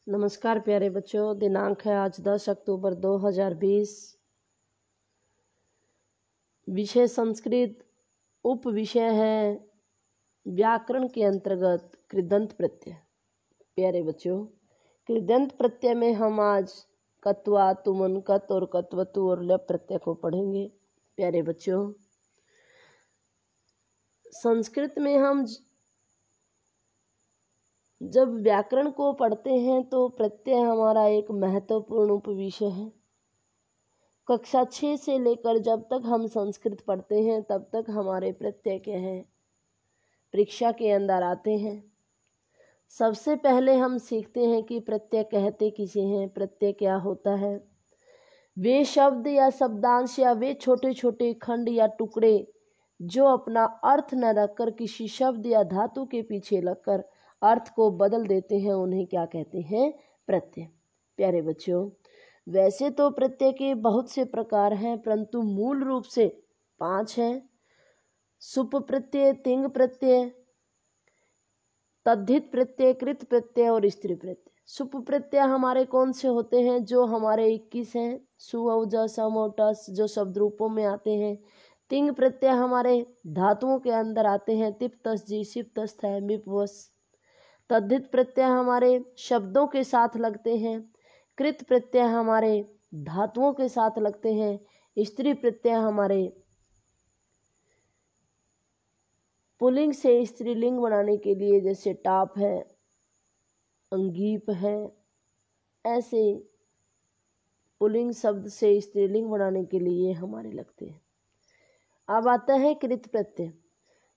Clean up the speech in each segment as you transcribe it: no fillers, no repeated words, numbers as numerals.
नमस्कार प्यारे बच्चों, दिनांक है आज 10 अक्टूबर 2020। विषय संस्कृत, उप विषय है व्याकरण के अंतर्गत कृदंत प्रत्यय। प्यारे बच्चों, कृदंत प्रत्यय में हम आज कत्वा, तुमन, कत और कत्वतु और लप प्रत्यय को पढ़ेंगे। प्यारे बच्चों, संस्कृत में हम जब व्याकरण को पढ़ते हैं तो प्रत्यय हमारा एक महत्वपूर्ण उपविषय है। कक्षा 6 से लेकर जब तक हम संस्कृत पढ़ते हैं तब तक हमारे प्रत्यय क्या हैं, परीक्षा के अंदर आते हैं। सबसे पहले हम सीखते हैं कि प्रत्यय कहते किसे हैं, प्रत्यय क्या होता है। वे शब्द या शब्दांश या वे छोटे छोटे खंड या टुकड़े जो अपना अर्थ न रखकर किसी शब्द या धातु के पीछे लगकर अर्थ को बदल देते हैं, उन्हें क्या कहते हैं, प्रत्यय। प्यारे बच्चों, वैसे तो प्रत्यय के बहुत से प्रकार हैं, परंतु मूल रूप से 5 हैं। सुप प्रत्यय, तिंग प्रत्यय, तद्धित प्रत्यय, कृत प्रत्यय और स्त्री प्रत्यय। सुप प्रत्यय हमारे कौन से होते हैं, जो हमारे 21 हैं, सु, औ, ज, सम और टस, जो शब्द रूपों में आते हैं। तिंग प्रत्यय हमारे धातुओं के अंदर आते हैं, तिप, तस, जी, सिप, तस, थ, मिप, वस। तद्धित प्रत्यय हमारे शब्दों के साथ लगते हैं। कृत प्रत्यय हमारे धातुओं के साथ लगते हैं। स्त्री प्रत्यय हमारे पुल्लिंग से स्त्रीलिंग बनाने के लिए, जैसे टाप है, अंगीप है, ऐसे पुल्लिंग शब्द से स्त्रीलिंग बनाने के लिए हमारे लगते हैं। अब आता है कृत प्रत्यय।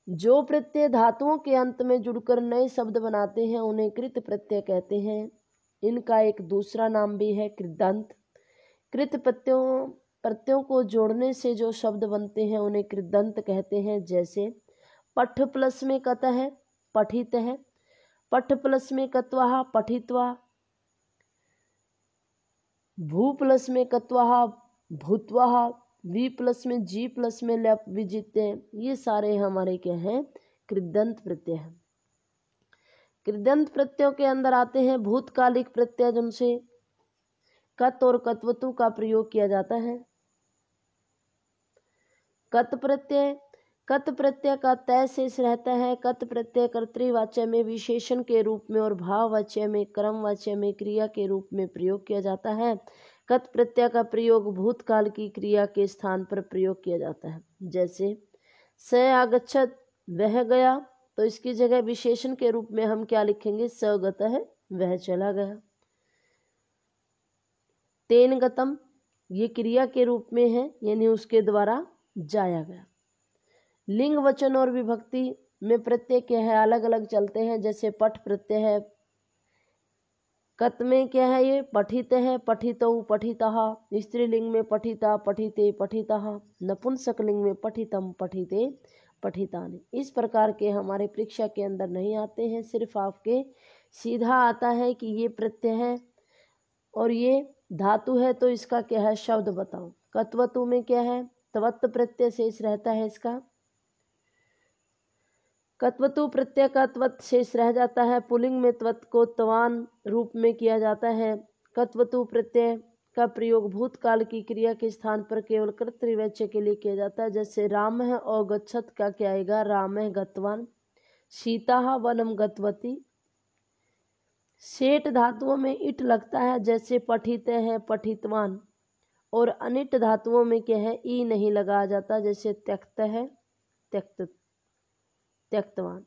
जो प्रत्यय धातुओं के अंत में जुड़कर नए शब्द बनाते हैं उन्हें कृत प्रत्यय कहते हैं। इनका एक दूसरा नाम भी है कृदंत। कृत प्रत्ययों को जोड़ने से जो शब्द बनते हैं उन्हें कृदंत कहते हैं। जैसे पठ प्लस में कत है, पठित है। पठ प्लस में कत्वा, पठित्वा। भू प्लस में कत्वा, भूत्वा। वी प्लस में जी प्लस में लप, विजिते। ये सारे हमारे क्या हैं, कृदंत प्रत्यय हैं। कृदंत प्रत्ययों के अंदर आते हैं भूतकालिक प्रत्यय, जिनसे कत और कत्वतु का प्रयोग किया जाता है। कत प्रत्यय, कत प्रत्यय का तय शेष रहता है। कत प्रत्यय कर्तृवाच्य में विशेषण के रूप में और भाववाच्य में, क्रमवाच्य में क्रिया के रूप में प्रयोग किया जाता है। कत प्रत्यय का प्रयोग भूतकाल की क्रिया के स्थान पर प्रयोग किया जाता है। जैसे स आगच्छत, वह गया, तो इसकी जगह विशेषण के रूप में हम क्या लिखेंगे, स गतः, वह चला गया। तेन गतम, ये क्रिया के रूप में है, यानी उसके द्वारा जाया गया। लिंग, वचन और विभक्ति में प्रत्यय क्या है, अलग अलग चलते हैं। जैसे पठ प्रत्यय है, कत में क्या है, ये पठित है, पठितौ, पठितः। स्त्रीलिंग में पठिता, पठिते, पठितः। नपुंसकलिंग में पठितम, पठिते, पठितानि। इस प्रकार के हमारे परीक्षा के अंदर नहीं आते हैं, सिर्फ आपके सीधा आता है कि ये प्रत्यय है और ये धातु है, तो इसका क्या है, शब्द बताओ। कत्वतु में क्या है, त्वत् प्रत्यय शेष रहता है इसका। कत्वतु प्रत्यय का त्वत् शेष रह जाता है। पुल्लिंग में त्वत् को त्वान रूप में किया जाता है। कत्वतु प्रत्यय का प्रयोग भूतकाल की क्रिया के स्थान पर केवल कर्तृवाच्य के लिए किया जाता है। जैसे राम है और गच्छत का क्या आएगा, राम है गतवान। सीता वनम गतवती। सेठ धातुओं में इट लगता है, जैसे पठित है, पठितवान। और अनिट धातुओं में क्या है, ई नहीं लगाया जाता, जैसे त्यक्त है, त्यक्त, त्यक्तवान।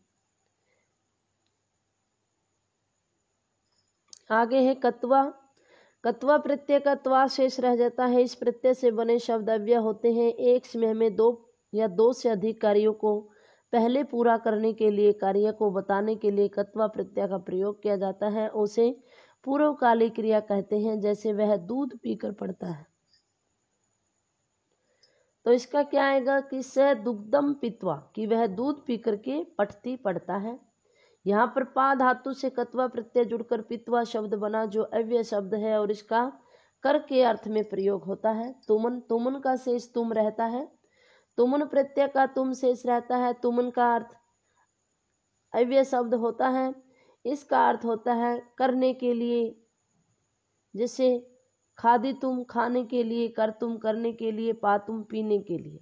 आगे है कत्वा। कत्वा प्रत्यय का त्वा शेष रह जाता है। इस प्रत्यय से बने शब्द अव्यय होते हैं। एक समय में दो या दो से अधिक कार्यों को पहले पूरा करने के लिए, कार्य को बताने के लिए कत्वा प्रत्यय का प्रयोग किया जाता है। उसे पूर्वकालिक क्रिया कहते हैं। जैसे वह दूध पीकर पढ़ता है, तो इसका क्या आएगा कि स दुग्धम पीत्वा, कि वह दूध पी करके पठती, पढ़ता है। यहाँ पर पा धातु से कत्वा प्रत्यय जुड़कर पित्वा शब्द बना, जो अव्यय शब्द है और इसका कर के अर्थ में प्रयोग होता है। तुमन, तुमन का शेष तुम रहता है। तुमन प्रत्यय का तुम शेष रहता है। तुमन का अर्थ अव्यय शब्द होता है। इसका अर्थ होता है करने के लिए, जैसे खादितुम खाने के लिए, कर्तुम करने के लिए, पातुम पीने के लिए।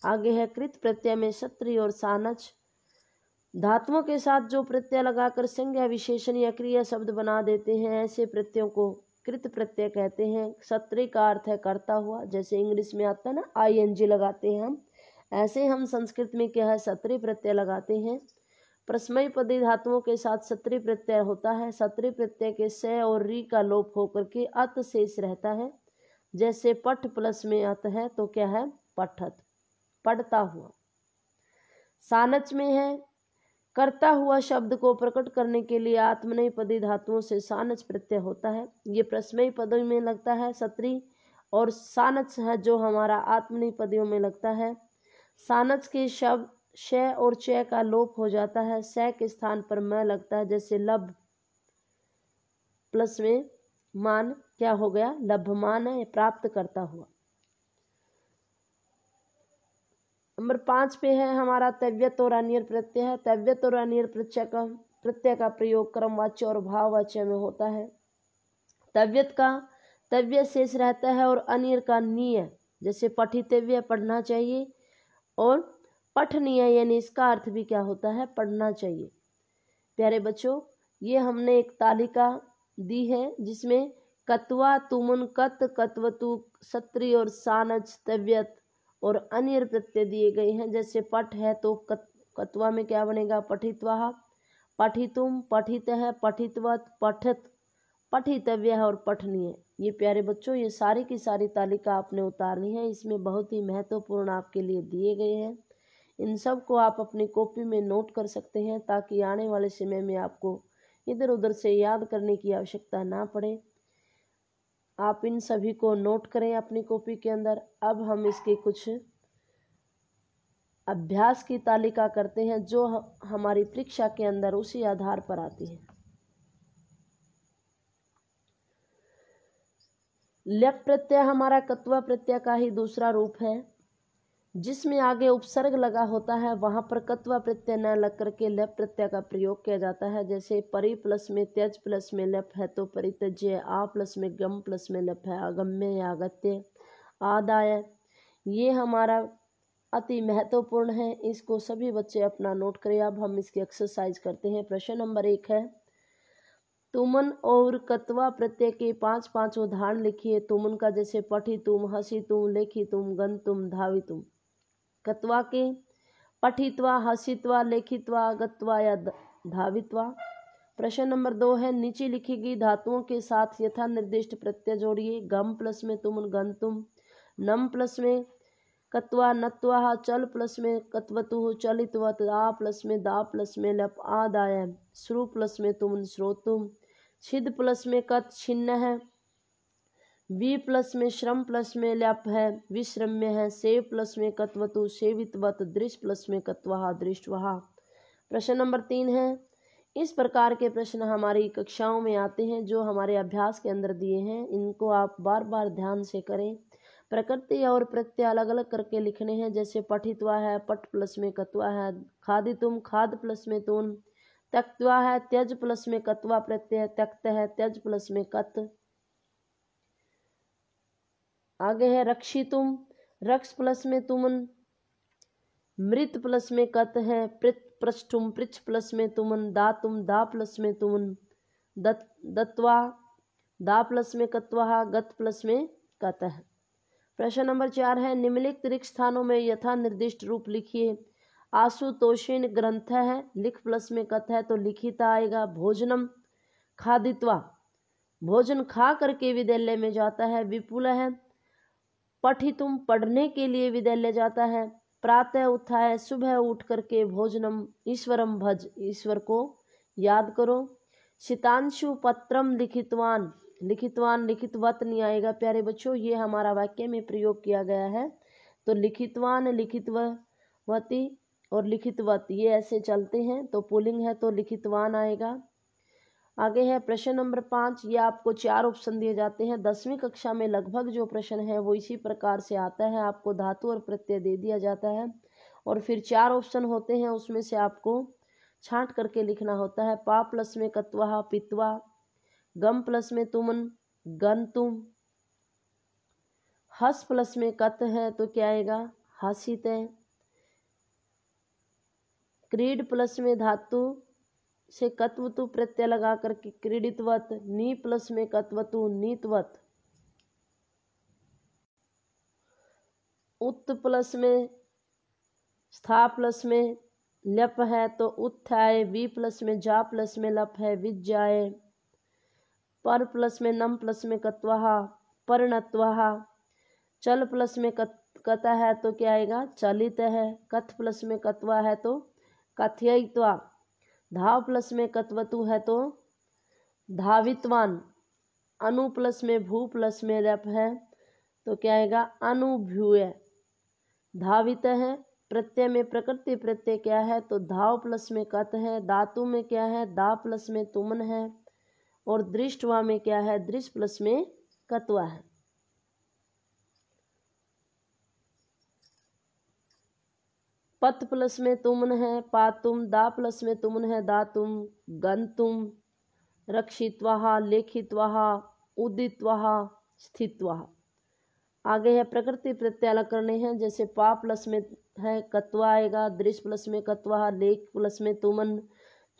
आगे है कृत प्रत्यय में सत्री और सानच। धातुओं के साथ जो प्रत्यय लगाकर संज्ञा विशेषण या क्रिया शब्द बना देते हैं, ऐसे प्रत्ययों को कृत प्रत्यय कहते हैं। सत्री का अर्थ है करता हुआ, जैसे इंग्लिश में आता है ना ING लगाते हैं हम, ऐसे हम संस्कृत में क्या है सत्री प्रत्यय लगाते हैं। प्रश्मयी पदी धातुओं के साथ सत्री प्रत्यय होता है। सत्री प्रत्यय के स और री का लोप होकर के अत शेष रहता है। जैसे पठ प्लस में अत है तो क्या है पठत, पढ़ता हुआ। सानच में है करता हुआ शब्द को प्रकट करने के लिए आत्मनेय पदी धातुओं से सानच प्रत्यय होता है। ये प्रश्मयी पदों में लगता है सत्री, और सानच है जो हमारा आत्मनेय पदियों में लगता है। सानच के शब्द श और च का लोप हो जाता है, स के स्थान पर म लगता है। जैसे लभ प्लस में मान क्या हो गया लभमान है, प्राप्त करता हुआ। नंबर 5 पे है हमारा तव्यत और अनियर प्रत्यय है। तव्यत और अनियर प्रत्यय का प्रयोग क्रमवाच्य और भाववाच्य में होता है। तव्यत का तव्य शेष रहता है और अनियर का नीय, जैसे पठितव्य पढ़ना चाहिए, और पठनीय यानी इसका अर्थ भी क्या होता है पढ़ना चाहिए। प्यारे बच्चों, ये हमने एक तालिका दी है जिसमें कत्वा तुमुन कत कत्वतु सत्री और सानच तव्यत और अन्य प्रत्यय दिए गए हैं। जैसे पठ है तो कत्वा में क्या बनेगा पठित्वा, पठितुम, पठित है, पठितवत, पठत, पठितव्य है और पठनीय। ये प्यारे बच्चों ये सारी की सारी तालिका आपने उतारनी है। इसमें बहुत ही महत्वपूर्ण आपके लिए दिए गए हैं। इन सब को आप अपनी कॉपी में नोट कर सकते हैं ताकि आने वाले समय में आपको इधर उधर से याद करने की आवश्यकता ना पड़े। आप इन सभी को नोट करें अपनी कॉपी के अंदर। अब हम इसके कुछ अभ्यास की तालिका करते हैं जो हमारी परीक्षा के अंदर उसी आधार पर आती है। ल्यप प्रत्यय हमारा कत्वा प्रत्यय का ही दूसरा रूप है, जिसमें आगे उपसर्ग लगा होता है। वहां पर कत्वा प्रत्यय न लग करके ल्यप प्रत्यय का प्रयोग किया जाता है। जैसे परि प्लस में त्यज प्लस में ल्यप है तो परित्यज्य, आ प्लस में गम प्लस में ल्यप है अगम्य या अगत्य, आदाय। ये हमारा अति महत्वपूर्ण है, इसको सभी बच्चे अपना नोट करें। अब हम इसकी एक्सरसाइज करते हैं। प्रश्न नंबर 1 है तुमन और कत्वा प्रत्यय के 5 उदाहरण लिखिए। तुमन का जैसे पठी तुम, हसी तुम, लेखी तुम, गन तुम, धावी तुम। कत्वा के पठित्वा, हसित्वा, लेखित्वा, गत्वा या धावित्वा। प्रश्न नंबर 2 है नीचे लिखी गई धातुओं के साथ यथा निर्दिष्ट प्रत्यय जोड़िए। गम प्लस में तुमन, गन तुम, नम प्लस में कत्वा, नत्वा, चल प्लस में कत्वतु, चलितवत, आ प्लस में दा प्लस में लप, आदाय, श्रु प्लस में तुमन, श्रोतुम, छिद प्लस में कत, छिन्न है, वी प्लस में श्रम प्लस में ल्यप है, विश्रम्य है, सेव प्लस में कत्वतु, सेवितवत, दृश प्लस में कत्वहा, दृष्टवहा। प्रश्न नंबर 3 है इस प्रकार के प्रश्न हमारी कक्षाओं में आते हैं जो हमारे अभ्यास के अंदर दिए हैं। इनको आप बार बार ध्यान से करें। प्रकृति और प्रत्यय अलग अलग करके लिखने हैं। जैसे पठित्वा है, पट प्लस में कत्वा है, खादितुम, खाद प्लस में तुम, त्यक्त्वा है, त्यज प्लस में कत्वा प्रत्यय, त्यक्त है, त्यज प्लस में कत। आगे है रक्षितुम, रक्ष प्लस में तुमन, मृत प्लस में कत है, पृष्ठुम, पृच्छ प्लस में तुमन, दातुम, दा प्लस में तुमन, दत्वा, दा प्लस में कत्वा, गत प्लस में कत है। प्रश्न नंबर 4 है निम्नलिखित रिक्त स्थानों में यथा निर्दिष्ट रूप लिखिए। आशुतोषिण ग्रंथ है, लिख प्लस में कथ है तो लिखित आएगा। भोजनम खादित्वा, भोजन खा करके विद्यालय में जाता है। विपुल है, पठितुम, पढ़ने के लिए विद्यालय जाता है। प्रातः उत्थाय, सुबह उठ करके भोजनम ईश्वरम भज, ईश्वर को याद करो। शीतांशु पत्रम लिखितवान, लिखितवान लिखितवत नहीं आएगा प्यारे बच्चों, ये हमारा वाक्य में प्रयोग किया गया है। तो लिखितवान, लिखितवती और लिखितवत ये ऐसे चलते हैं, तो पुल्लिंग है तो लिखितवान आएगा। आगे है प्रश्न नंबर 5, ये आपको 4 ऑप्शन दिए जाते हैं। 10वीं कक्षा में लगभग जो प्रश्न है वो इसी प्रकार से आता है। आपको धातु और प्रत्यय दे दिया जाता है और फिर 4 ऑप्शन होते हैं, उसमें से आपको छांट करके लिखना होता है। पा प्लस में कत्वा, पित्वा, गम प्लस में तुमन, गंतुम। हस प्लस में कत है तो क्या आएगा, हसित है। क्रीड प्लस में धातु से कत्वतु प्रत्यय लगा करके क्रीडितवत। नी प्लस में कत्वतु नीतवत। उत प्लस में स्था प्लस में लप है तो उत्थाय। वी प्लस में जा प्लस में लप है विज्जाय। पर प्लस में नम प्लस में कत्वहा परणत्वहा। चल प्लस में कत है तो क्या आएगा, चलित है। कथ प्लस में कत्वा है तो कथयित्वा। धाव प्लस में कत्वतु है तो धावित्वान। अनु प्लस में भू प्लस में रप है तो क्या आएगा, अनुभूय। धावित है। प्रत्यय में प्रकृति प्रत्यय क्या है तो धाव प्लस में कत है। धातु में क्या है, दा प्लस में तुमन है। और दृष्टवा में क्या है, दृश प्लस में कत्वा है। पत प्लस में तुमन है पातुम। दा प्लस में तुमन है दातुम। गंतुम। रक्षित्वा लेखित्वा उदित्वा स्थित्वा। आगे है प्रकृति प्रत्यय अलग करने हैं। जैसे पा प्लस में है कत्वा आएगा, दृश प्लस में कत्वा, लेख प्लस में तुमन,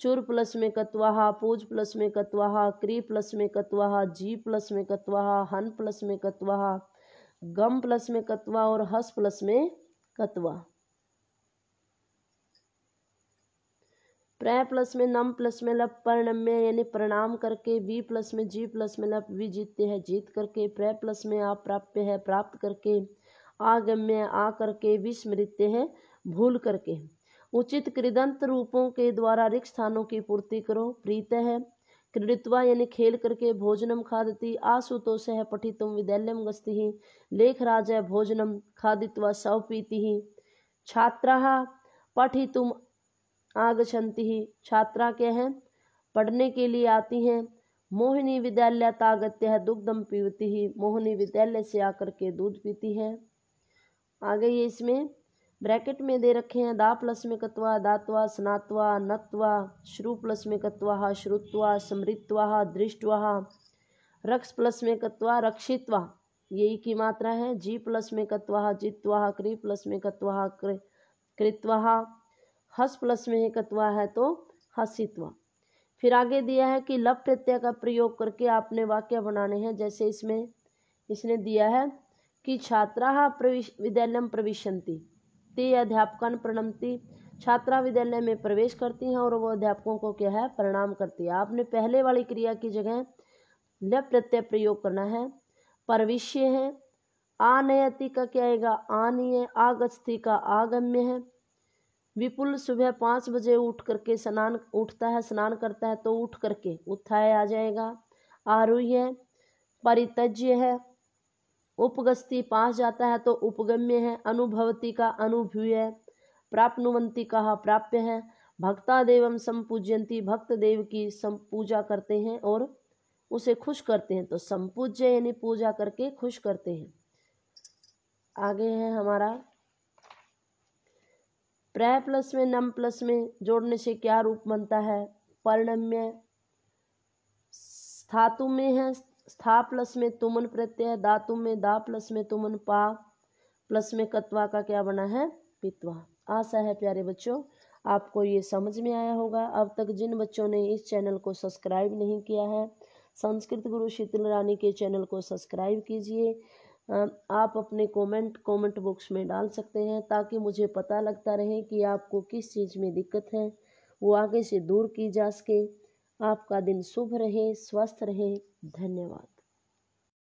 चुर प्लस में कत्वा, पूज प्लस में कत्वा, क्री प्लस में कत्वा, जी प्लस में कत्वा, हन प्लस में कत्वा, गम प्लस में कत्वा और हस प्लस में कत्वा। प्र प्लस में नम प्लस में लप परनम्य यानी प्रणाम करके। वी प्लस में जी प्लस में लप विजीत्य है जीत करके। प्र प्लस में आप प्राप्य है प्राप्त करके। आगम्य आ करके। विस्मृत्य है भूल करके। उचित कृदंत रूपों के द्वारा रिक्त स्थानों की पूर्ति करो। प्रीत है क्रीडित्वा यानी खेल करके। भोजनम खादति। आसुतोष है पठितुम विद्यालयम गस्ति। लेख राज है भोजनम खादित्वा सव पीति। छात्रा पठितुम आगच्छन्ति। छात्रा क्या है, पढ़ने के लिए आती हैं। मोहिनी विद्यालय तागत्य है दुग्धम पीवती ही। मोहिनी विद्यालय से आकर के दूध पीती है। आगे ये इसमें ब्रैकेट में दे रखे हैं। दा प्लस में कत्वा दात्वा स्नात्वा नत्वा। श्रु प्लस में कत्वा श्रुत्वा स्मृत्वा दृष्टवा। रक्ष प्लस में कत्वा रक्षित्वा यही की मात्रा है। जी प्लस में कत्वा जित्वा। क्री प्लस में कत्वा कृत्वा। हस प्लस में कत्वा है तो हसित्वा। फिर आगे दिया है कि लप प्रत्यय का प्रयोग करके आपने वाक्य बनाने हैं। जैसे इसमें इसने दिया है कि छात्रा विद्यालयम प्रविशन्ति ते अध्यापकान प्रणमति। छात्रा विद्यालय में प्रवेश करती हैं और वो अध्यापकों को क्या है, प्रणाम करती है। आपने पहले वाली क्रिया की जगह लप प्रत्यय प्रयोग करना है। प्रविश्य है। आनयति का क्या आएगा, आनीय। आगच्छति का आगम्य है। विपुल सुबह 5 बजे उठ करके उठता है स्नान करता है तो उठ करके उत्थाय आ जाएगा। आरूह्य है। परितज्य है। उपगस्ति पास जाता है तो उपगम्य है। अनुभवती का अनुभूय है। प्राप्नुवंती का प्राप्य है। भक्ता देवम संपूज्यंती भक्त देव की पूजा करते हैं और उसे खुश करते हैं तो संपूज्य यानी पूजा करके खुश करते हैं। आगे है हमारा प्र प्लस में नम प्लस में जोड़ने से क्या रूप बनता है, परनम्य। धातु में है स्था प्लस में तुमन प्रत्यय। धातु में दा प्लस में तुमन पा प्लस में कत्वा का क्या बना है, पित्वा। आशा है प्यारे बच्चों आपको ये समझ में आया होगा। अब तक जिन बच्चों ने इस चैनल को सब्सक्राइब नहीं किया है, संस्कृत गुरु शीतल रानी के चैनल को सब्सक्राइब कीजिए। आप अपने कमेंट बॉक्स में डाल सकते हैं ताकि मुझे पता लगता रहे कि आपको किस चीज़ में दिक्कत है, वो आगे से दूर की जा सके। आपका दिन शुभ रहे, स्वस्थ रहे। धन्यवाद।